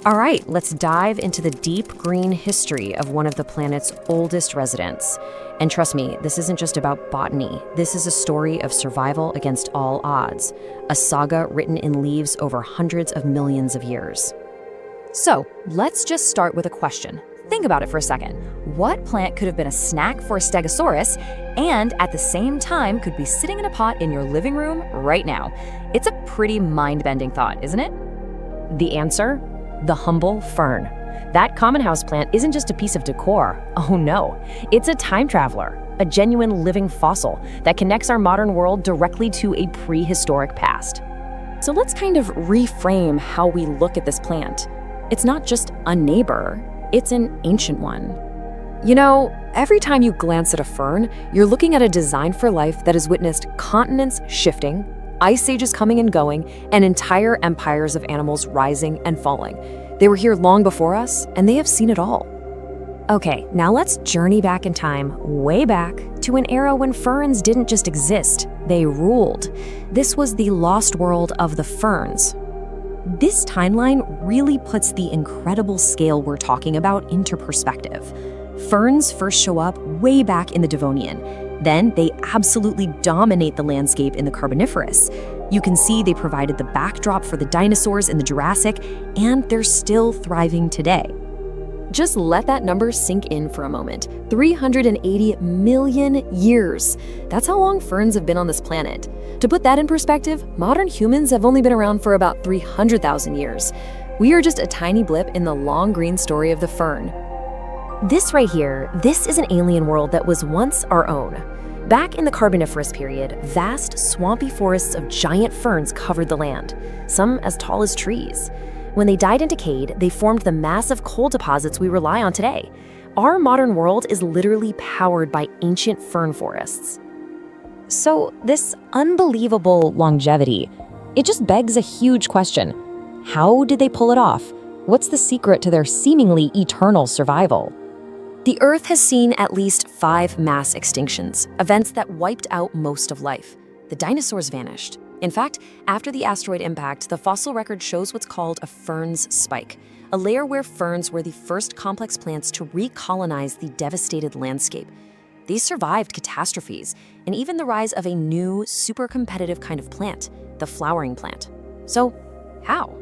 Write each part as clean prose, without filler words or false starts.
All right, let's dive into the deep green history of one of the planet's oldest residents. And trust me, this isn't just about botany. This is a story of survival against all odds, a saga written in leaves over hundreds of millions of years. So, let's just start with a question. Think about it for a second. What plant could have been a snack for a stegosaurus and at the same time could be sitting in a pot in your living room right now? It's a pretty mind-bending thought, isn't it? The answer? The humble fern. That common house plant isn't just a piece of decor. Oh no, it's a time traveler, a genuine living fossil that connects our modern world directly to a prehistoric past. So let's kind of reframe how we look at this plant. It's not just a neighbor, it's an ancient one. You know, every time you glance at a fern, you're looking at a design for life that has witnessed continents shifting, ice ages coming and going, and entire empires of animals rising and falling. They were here long before us, and they have seen it all. Okay, now let's journey back in time, way back, to an era when ferns didn't just exist, they ruled. This was the lost world of the ferns. This timeline really puts the incredible scale we're talking about into perspective. Ferns first show up way back in the Devonian. Then they absolutely dominate the landscape in the Carboniferous. You can see they provided the backdrop for the dinosaurs in the Jurassic, and they're still thriving today. Just let that number sink in for a moment. 380 million years. That's how long ferns have been on this planet. To put that in perspective, modern humans have only been around for about 300,000 years. We are just a tiny blip in the long green story of the fern. This right here, this is an alien world that was once our own. Back in the Carboniferous period, vast, swampy forests of giant ferns covered the land, some as tall as trees. When they died and decayed, they formed the massive coal deposits we rely on today. Our modern world is literally powered by ancient fern forests. So this unbelievable longevity, it just begs a huge question. How did they pull it off? What's the secret to their seemingly eternal survival? The Earth has seen at least 5 mass extinctions, events that wiped out most of life. The dinosaurs vanished. In fact, after the asteroid impact, the fossil record shows what's called a ferns spike, a layer where ferns were the first complex plants to recolonize the devastated landscape. These survived catastrophes and even the rise of a new, super competitive kind of plant, the flowering plant. So, how?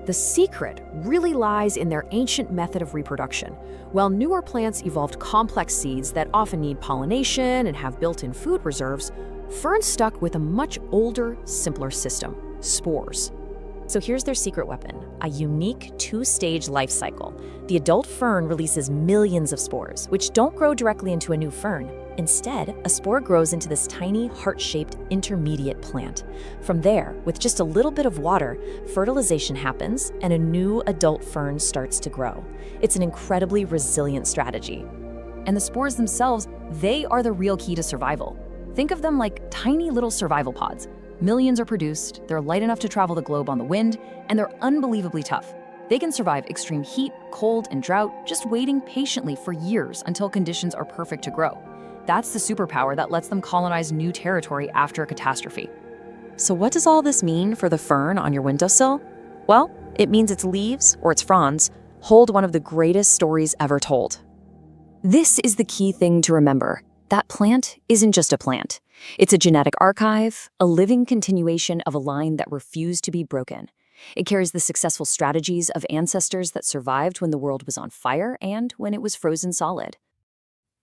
The secret really lies in their ancient method of reproduction. While newer plants evolved complex seeds that often need pollination and have built-in food reserves, ferns stuck with a much older, simpler system: spores. So here's their secret weapon, a unique 2-stage life cycle. The adult fern releases millions of spores, which don't grow directly into a new fern. Instead, a spore grows into this tiny, heart-shaped intermediate plant. From there, with just a little bit of water, fertilization happens and a new adult fern starts to grow. It's an incredibly resilient strategy. And the spores themselves, they are the real key to survival. Think of them like tiny little survival pods. Millions are produced, they're light enough to travel the globe on the wind, and they're unbelievably tough. They can survive extreme heat, cold, and drought, just waiting patiently for years until conditions are perfect to grow. That's the superpower that lets them colonize new territory after a catastrophe. So what does all this mean for the fern on your windowsill? Well, it means its leaves, or its fronds, hold one of the greatest stories ever told. This is the key thing to remember. That plant isn't just a plant. It's a genetic archive, a living continuation of a line that refused to be broken. It carries the successful strategies of ancestors that survived when the world was on fire and when it was frozen solid.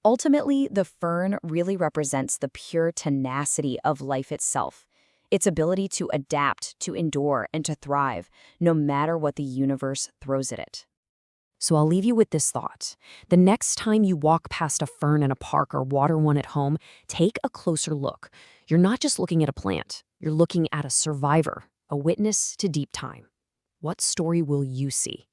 Ultimately, the fern really represents the pure tenacity of life itself, its ability to adapt, to endure, and to thrive, no matter what the universe throws at it. So I'll leave you with this thought. The next time you walk past a fern in a park or water one at home, take a closer look. You're not just looking at a plant, you're looking at a survivor, a witness to deep time. What story will you see?